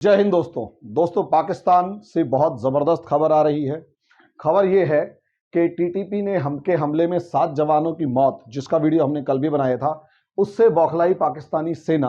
जय हिंद दोस्तों पाकिस्तान से बहुत ज़बरदस्त खबर आ रही है। खबर ये है कि टीटीपी ने हमले में 7 जवानों की मौत, जिसका वीडियो हमने कल भी बनाया था, उससे बौखलाई पाकिस्तानी सेना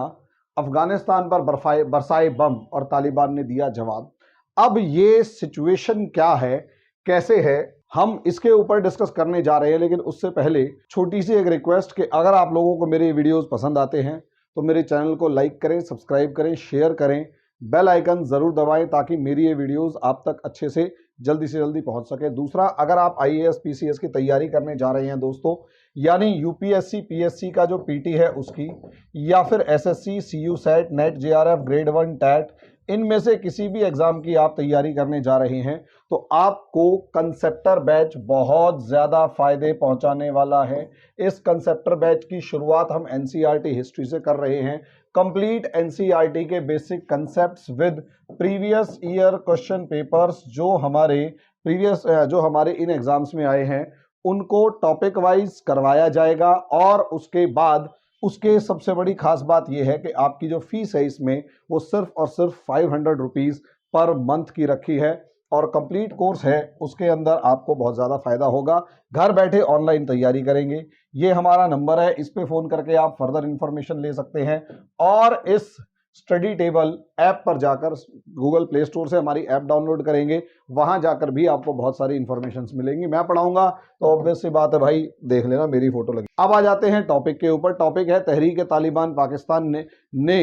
अफगानिस्तान पर बरसाए बम और तालिबान ने दिया जवाब। अब ये सिचुएशन क्या है, कैसे है, हम इसके ऊपर डिस्कस करने जा रहे हैं। लेकिन उससे पहले छोटी सी एक रिक्वेस्ट कि अगर आप लोगों को मेरे वीडियोस पसंद आते हैं तो मेरे चैनल को लाइक करें, सब्सक्राइब करें, शेयर करें, बेल आइकन जरूर दबाएं ताकि मेरी ये वीडियोस आप तक अच्छे से जल्दी पहुंच सके। दूसरा, अगर आप आईएएस पीसीएस की तैयारी करने जा रहे हैं दोस्तों, यानी यूपीएससी पीएससी का जो पीटी है उसकी, या फिर SSC CU SET NET JRF grade 1 TET, इनमें से किसी भी एग्जाम की आप तैयारी करने जा रहे हैं तो आपको कंसेप्टर बैच बहुत ज्यादा फायदे पहुंचाने वाला है। इस कंसेप्टर बैच की शुरुआत हम एनसीईआरटी हिस्ट्री से कर रहे हैं। कंप्लीट एनसीईआरटी के basic concepts with previous year question papers जो हमारे इन एग्जाम्स में आए हैं, उनको टॉपिक वाइज करवाया जाएगा। और उसके बाद उसके सबसे बड़ी खास बात यह है कि आपकी जो फीस है इसमें वो सिर्फ और सिर्फ 500 रुपीज़ पर मंथ की रखी है। और कंप्लीट कोर्स है, उसके अंदर आपको बहुत ज़्यादा फायदा होगा। घर बैठे ऑनलाइन तैयारी करेंगे। ये हमारा नंबर है, इस पे फ़ोन करके आप फर्दर इंफॉर्मेशन ले सकते हैं। और इस स्टडी टेबल ऐप पर जाकर गूगल प्ले स्टोर से हमारी ऐप डाउनलोड करेंगे, वहां जाकर भी आपको बहुत सारी इंफॉर्मेशन मिलेंगी। मैं पढ़ाऊंगा तो ऑब्वियस सी बात है भाई, देख लेना मेरी फोटो लगी। अब आ जाते हैं टॉपिक के ऊपर। टॉपिक है तहरीक-ए-तालिबान पाकिस्तान ने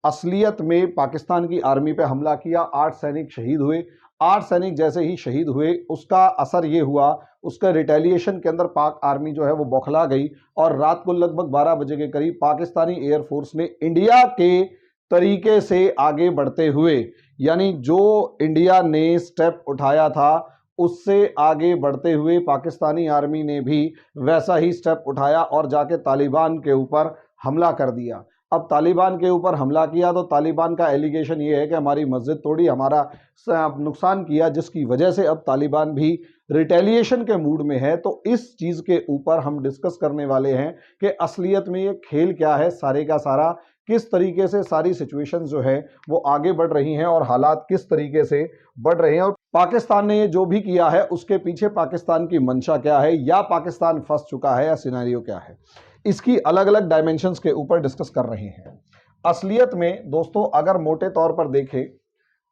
असलियत में पाकिस्तान की आर्मी पे हमला किया। 8 सैनिक शहीद हुए। 8 सैनिक जैसे ही शहीद हुए, उसका असर ये हुआ, उसका रिटेलिएशन के अंदर पाक आर्मी जो है वो बौखला गई। और रात को लगभग 12 बजे के करीब पाकिस्तानी एयरफोर्स ने इंडिया के तरीके से आगे बढ़ते हुए, यानी जो इंडिया ने स्टेप उठाया था उससे आगे बढ़ते हुए पाकिस्तानी आर्मी ने भी वैसा ही स्टेप उठाया और जाके तालिबान के ऊपर हमला कर दिया। अब तालिबान के ऊपर हमला किया तो तालिबान का एलिगेशन ये है कि हमारी मस्जिद तोड़ी, हमारा नुकसान किया, जिसकी वजह से अब तालिबान भी रिटेलिएशन के मूड में है। तो इस चीज़ के ऊपर हम डिस्कस करने वाले हैं कि असलियत में ये खेल क्या है, सारे का सारा किस तरीके से सारी सिचुएशन जो है वो आगे बढ़ रही हैं और हालात किस तरीके से बढ़ रहे हैं, और पाकिस्तान ने ये जो भी किया है उसके पीछे पाकिस्तान की मंशा क्या है, या पाकिस्तान फंस चुका है, या सिनेरियो क्या है, इसकी अलग अलग डायमेंशंस के ऊपर डिस्कस कर रहे हैं। असलियत में दोस्तों अगर मोटे तौर पर देखें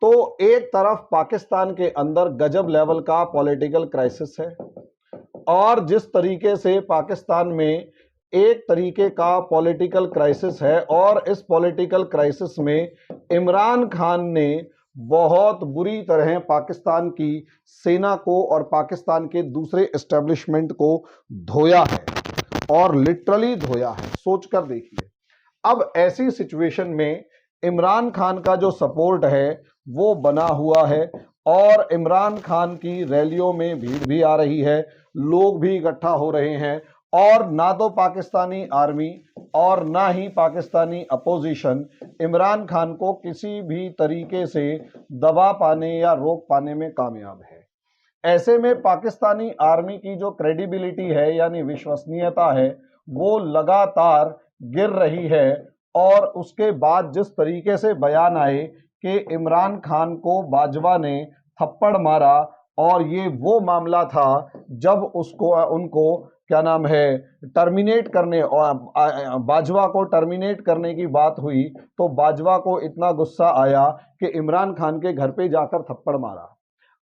तो एक तरफ पाकिस्तान के अंदर गजब लेवल का पॉलिटिकल क्राइसिस है, और जिस तरीके से पाकिस्तान में एक तरीके का पॉलिटिकल क्राइसिस है, और इस पॉलिटिकल क्राइसिस में इमरान खान ने बहुत बुरी तरह पाकिस्तान की सेना को और पाकिस्तान के दूसरे एस्टेब्लिशमेंट को धोया है, और लिटरली धोया है। सोच कर देखिए, अब ऐसी सिचुएशन में इमरान खान का जो सपोर्ट है वो बना हुआ है, और इमरान खान की रैलियों में भीड़ भी आ रही है, लोग भी इकट्ठा हो रहे हैं, और ना तो पाकिस्तानी आर्मी और ना ही पाकिस्तानी अपोजिशन इमरान खान को किसी भी तरीके से दबा पाने या रोक पाने में कामयाब है। ऐसे में पाकिस्तानी आर्मी की जो क्रेडिबिलिटी है, यानी विश्वसनीयता है, वो लगातार गिर रही है। और उसके बाद जिस तरीके से बयान आए कि इमरान खान को बाजवा ने थप्पड़ मारा, और ये वो मामला था जब उनको क्या नाम है टर्मिनेट करने, और बाजवा को टर्मिनेट करने की बात हुई, तो बाजवा को इतना गुस्सा आया कि इमरान खान के घर पे जाकर थप्पड़ मारा।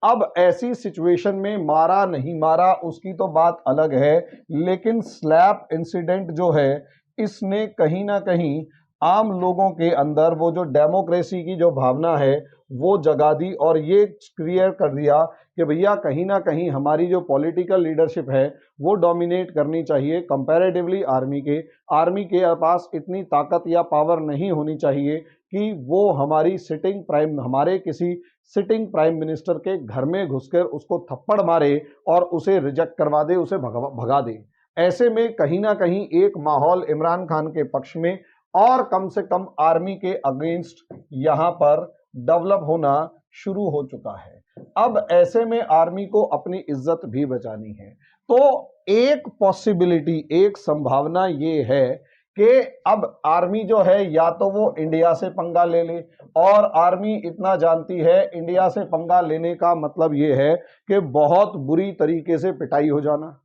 अब ऐसी सिचुएशन में मारा नहीं मारा उसकी तो बात अलग है, लेकिन स्लैप इंसिडेंट जो है इसने कहीं ना कहीं आम लोगों के अंदर वो जो डेमोक्रेसी की जो भावना है वो जगा दी, और ये क्लियर कर दिया कि भैया कहीं ना कहीं हमारी जो पॉलिटिकल लीडरशिप है वो डोमिनेट करनी चाहिए कंपैरेटिवली आर्मी के पास इतनी ताकत या पावर नहीं होनी चाहिए कि वो हमारे किसी सिटिंग प्राइम मिनिस्टर के घर में घुसकर उसको थप्पड़ मारे और उसे रिजेक्ट करवा दे, उसे भगा दे। ऐसे में कहीं ना कहीं एक माहौल इमरान खान के पक्ष में और कम से कम आर्मी के अगेंस्ट यहां पर डेवलप होना शुरू हो चुका है। अब ऐसे में आर्मी को अपनी इज्जत भी बचानी है। तो एक पॉसिबिलिटी, एक संभावना ये है कि अब आर्मी जो है या तो वो इंडिया से पंगा ले ले, और आर्मी इतना जानती है इंडिया से पंगा लेने का मतलब ये है कि बहुत बुरी तरीके से पिटाई हो जाना,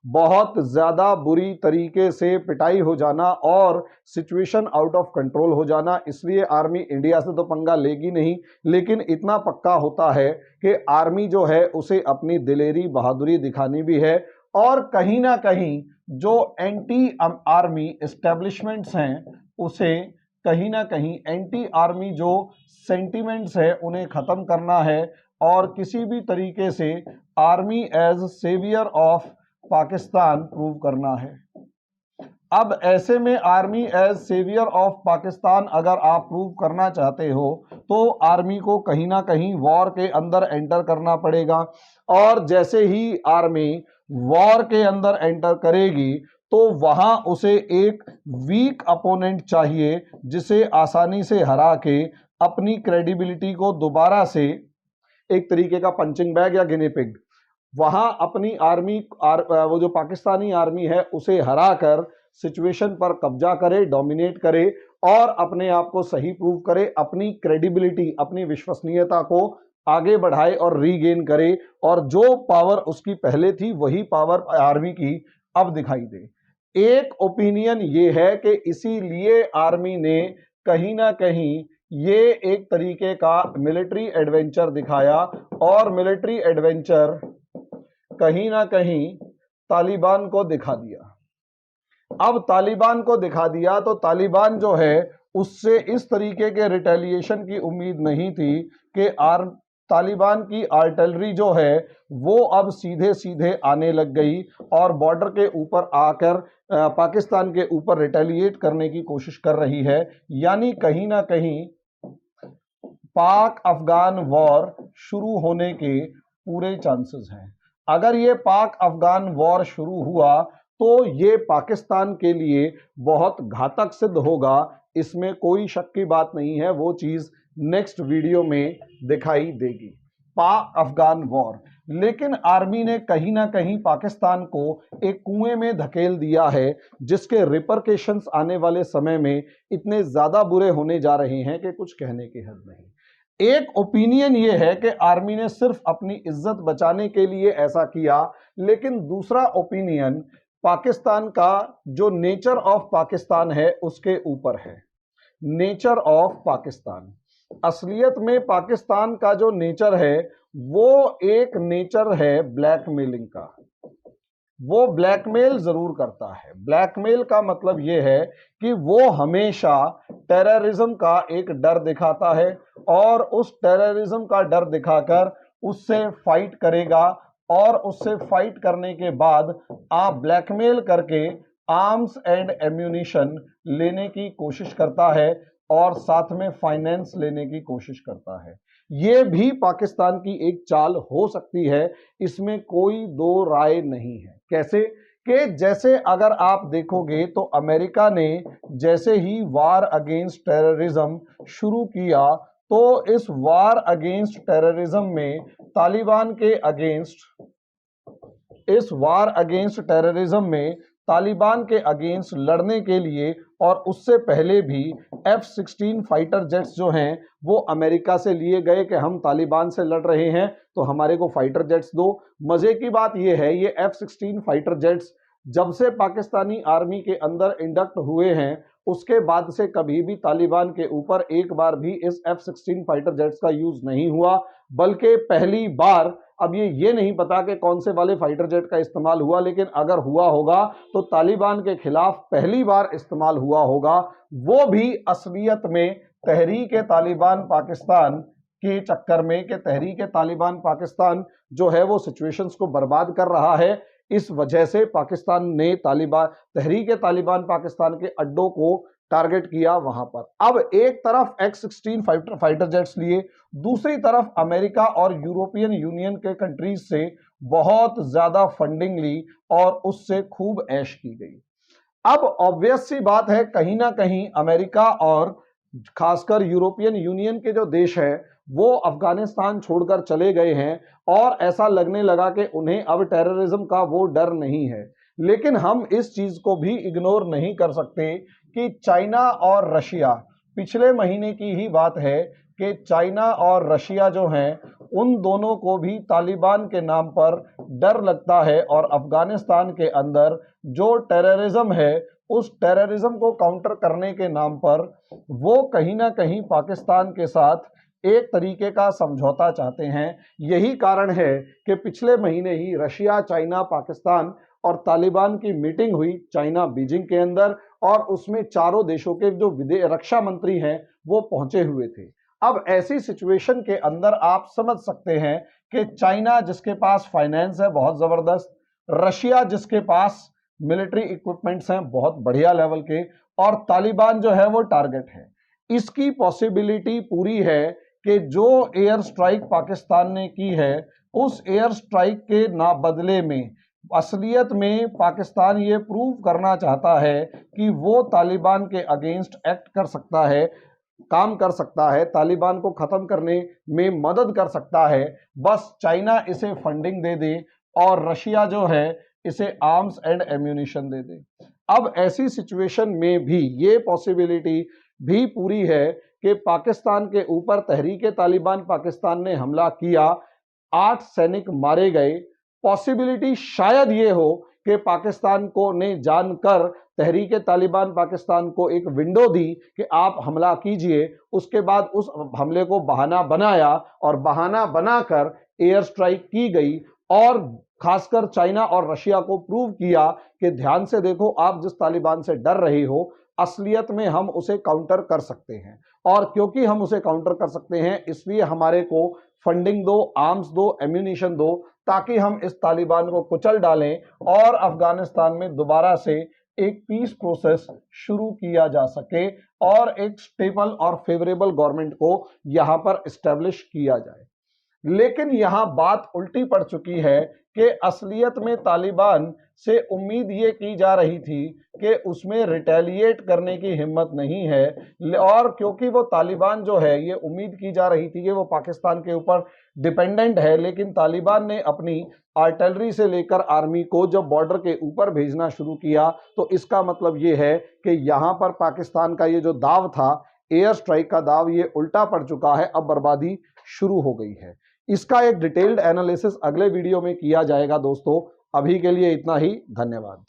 बहुत ज्यादा बुरी तरीके से पिटाई हो जाना और सिचुएशन आउट ऑफ कंट्रोल हो जाना। इसलिए आर्मी इंडिया से तो पंगा लेगी नहीं, लेकिन इतना पक्का होता है कि आर्मी जो है उसे अपनी दिलेरी बहादुरी दिखानी भी है, और कहीं ना कहीं जो एंटी आर्मी एस्टेब्लिशमेंट्स हैं उसे कहीं ना कहीं एंटी आर्मी जो सेंटिमेंट्स है उन्हें खत्म करना है, और किसी भी तरीके से army as saviour of Pakistan prove करना है। अब ऐसे में army as saviour of Pakistan अगर आप प्रूव करना चाहते हो तो आर्मी को कहीं ना कहीं वॉर के अंदर एंटर करना पड़ेगा, और जैसे ही आर्मी वॉर के अंदर एंटर करेगी तो वहां उसे एक वीक अपोनेंट चाहिए जिसे आसानी से हरा के अपनी क्रेडिबिलिटी को दोबारा से, एक तरीके का पंचिंग बैग या गिनी पिग, वहां अपनी आर्मी वो जो पाकिस्तानी आर्मी है उसे हराकर सिचुएशन पर कब्जा करे, डोमिनेट करे और अपने आप को सही प्रूव करे, अपनी क्रेडिबिलिटी, अपनी विश्वसनीयता को आगे बढ़ाए और रीगेन करे, और जो पावर उसकी पहले थी वही पावर आर्मी की अब दिखाई दे। एक ओपिनियन ये है कि इसीलिए आर्मी ने कहीं ना कहीं ये एक तरीके का मिलिट्री एडवेंचर दिखाया, और मिलिट्री एडवेंचर कहीं ना कहीं तालिबान को दिखा दिया। अब तालिबान को दिखा दिया तो तालिबान जो है उससे इस तरीके के रिटेलिएशन की उम्मीद नहीं थी कि तालिबान की आर्टिलरी जो है वो अब सीधे सीधे आने लग गई और बॉर्डर के ऊपर आकर पाकिस्तान के ऊपर रिटेलिएट करने की कोशिश कर रही है। यानी कहीं ना कहीं पाक अफगान वॉर शुरू होने के पूरे चांसेस हैं। अगर ये पाक अफगान वॉर शुरू हुआ तो ये पाकिस्तान के लिए बहुत घातक सिद्ध होगा, इसमें कोई शक की बात नहीं है। वो चीज नेक्स्ट वीडियो में दिखाई देगी, पाक अफगान वॉर। लेकिन आर्मी ने कहीं ना कहीं पाकिस्तान को एक कुएं में धकेल दिया है जिसके रिपरकेशंस आने वाले समय में इतने ज्यादा बुरे होने जा रहे हैं कि कुछ कहने की हद नहीं। एक ओपिनियन ये है कि आर्मी ने सिर्फ अपनी इज्जत बचाने के लिए ऐसा किया, लेकिन दूसरा ओपिनियन पाकिस्तान का जो नेचर ऑफ पाकिस्तान है उसके ऊपर है। नेचर ऑफ पाकिस्तान, असलियत में पाकिस्तान का जो नेचर है वो एक नेचर है ब्लैकमेलिंग का। वो ब्लैकमेल जरूर करता है। ब्लैकमेल का मतलब यह है कि वो हमेशा टेररिज्म का एक डर दिखाता है और उस टेररिज्म का डर दिखाकर उससे फाइट करेगा, और उससे फाइट करने के बाद आप ब्लैकमेल करके आर्म्स एंड एम्यूनिशन लेने की कोशिश करता है और साथ में फाइनेंस लेने की कोशिश करता है। यह भी पाकिस्तान की एक चाल हो सकती है, इसमें कोई दो राय नहीं है। कैसे कि जैसे अगर आप देखोगे तो अमेरिका ने जैसे ही वार अगेंस्ट टेररिज्म शुरू किया तो इस वार अगेंस्ट टेररिज्म में तालिबान के अगेंस्ट, इस वार अगेंस्ट टेररिज्म में तालिबान के अगेंस्ट लड़ने के लिए और उससे पहले भी F-16 फाइटर जेट्स जो हैं वो अमेरिका से लिए गए कि हम तालिबान से लड़ रहे हैं तो हमारे को फाइटर जेट्स दो। मजे की बात यह है ये F-16 फाइटर जेट्स जब से पाकिस्तानी आर्मी के अंदर इंडक्ट हुए हैं उसके बाद से कभी भी तालिबान के ऊपर एक बार भी इस F-16 फाइटर जेट्स का यूज नहीं हुआ, बल्कि पहली बार, अब ये नहीं पता कि कौन से वाले फाइटर जेट का इस्तेमाल हुआ, लेकिन अगर हुआ होगा तो तालिबान के खिलाफ पहली बार इस्तेमाल हुआ होगा, वो भी असलियत में तहरीक तालिबान पाकिस्तान के चक्कर में कि तहरीक तालिबान पाकिस्तान जो है वो सिचुएशंस को बर्बाद कर रहा है। इस वजह से पाकिस्तान ने तहरीक तालिबान पाकिस्तान के अड्डों को टारगेट किया वहां पर। अब एक तरफ X-16 फाइटर जेट्स लिए, दूसरी तरफ अमेरिका और यूरोपियन यूनियन के कंट्रीज से बहुत ज्यादा फंडिंग ली और उससे खूब ऐश की गई। अब ऑब्वियस सी बात है कहीं ना कहीं अमेरिका और खासकर यूरोपियन यूनियन के जो देश है वो अफगानिस्तान छोड़कर चले गए हैं और ऐसा लगने लगा कि उन्हें अब टेररिज्म का वो डर नहीं है। लेकिन हम इस चीज को भी इग्नोर नहीं कर सकते कि चाइना और रशिया, पिछले महीने की ही बात है कि चाइना और रशिया जो हैं उन दोनों को भी तालिबान के नाम पर डर लगता है और अफगानिस्तान के अंदर जो टेररिज्म है उस टेररिज्म को काउंटर करने के नाम पर वो कहीं ना कहीं पाकिस्तान के साथ एक तरीके का समझौता चाहते हैं। यही कारण है कि पिछले महीने ही रशिया, चाइना, पाकिस्तान और तालिबान की मीटिंग हुई चाइना बीजिंग के अंदर, और उसमें चारों देशों के जो रक्षा मंत्री हैं वो पहुंचे हुए थे। अब ऐसी सिचुएशन के अंदर आप समझ सकते हैं कि चाइना जिसके पास फाइनेंस है बहुत जबरदस्त, रशिया जिसके पास मिलिट्री इक्विपमेंट्स हैं बहुत बढ़िया लेवल के, और तालिबान जो है वो टारगेट है। इसकी पॉसिबिलिटी पूरी है कि जो एयर स्ट्राइक पाकिस्तान ने की है उस एयर स्ट्राइक के ना बदले में असलियत में पाकिस्तान ये प्रूव करना चाहता है कि वो तालिबान के अगेंस्ट एक्ट कर सकता है, काम कर सकता है, तालिबान को खत्म करने में मदद कर सकता है। बस चाइना इसे फंडिंग दे दे और रशिया जो है इसे आर्म्स एंड एम्यूनिशन दे दे। अब ऐसी सिचुएशन में भी ये पॉसिबिलिटी भी पूरी है कि पाकिस्तान के ऊपर तहरीके तालिबान पाकिस्तान ने हमला किया, 8 सैनिक मारे गए। पॉसिबिलिटी शायद ये हो कि पाकिस्तान को ने जानकर तहरीके तालिबान पाकिस्तान को एक विंडो दी कि आप हमला कीजिए, उसके बाद उस हमले को बहाना बनाया और बहाना बनाकर एयर स्ट्राइक की गई और खासकर चाइना और रशिया को प्रूव किया कि ध्यान से देखो, आप जिस तालिबान से डर रहे हो असलियत में हम उसे काउंटर कर सकते हैं, और क्योंकि हम उसे काउंटर कर सकते हैं इसलिए हमारे को फंडिंग दो, आर्म्स दो, एम्यूनिशन दो, ताकि हम इस तालिबान को कुचल डालें और अफगानिस्तान में दोबारा से एक पीस प्रोसेस शुरू किया जा सके और एक स्टेबल और फेवरेबल गवर्नमेंट को यहां पर एस्टेब्लिश किया जाए। लेकिन यहां बात उल्टी पड़ चुकी है कि असलियत में तालिबान से उम्मीद ये की जा रही थी कि उसमें रिटेलिएट करने की हिम्मत नहीं है, और क्योंकि वो तालिबान जो है ये उम्मीद की जा रही थी कि वो पाकिस्तान के ऊपर डिपेंडेंट है, लेकिन तालिबान ने अपनी आर्टिलरी से लेकर आर्मी को जब बॉर्डर के ऊपर भेजना शुरू किया तो इसका मतलब ये है कि यहां पर पाकिस्तान का ये जो दाव था, एयर स्ट्राइक का दाव, ये उल्टा पड़ चुका है, अब बर्बादी शुरू हो गई है। इसका एक डिटेल्ड एनालिसिस अगले वीडियो में किया जाएगा दोस्तों। अभी के लिए इतना ही, धन्यवाद।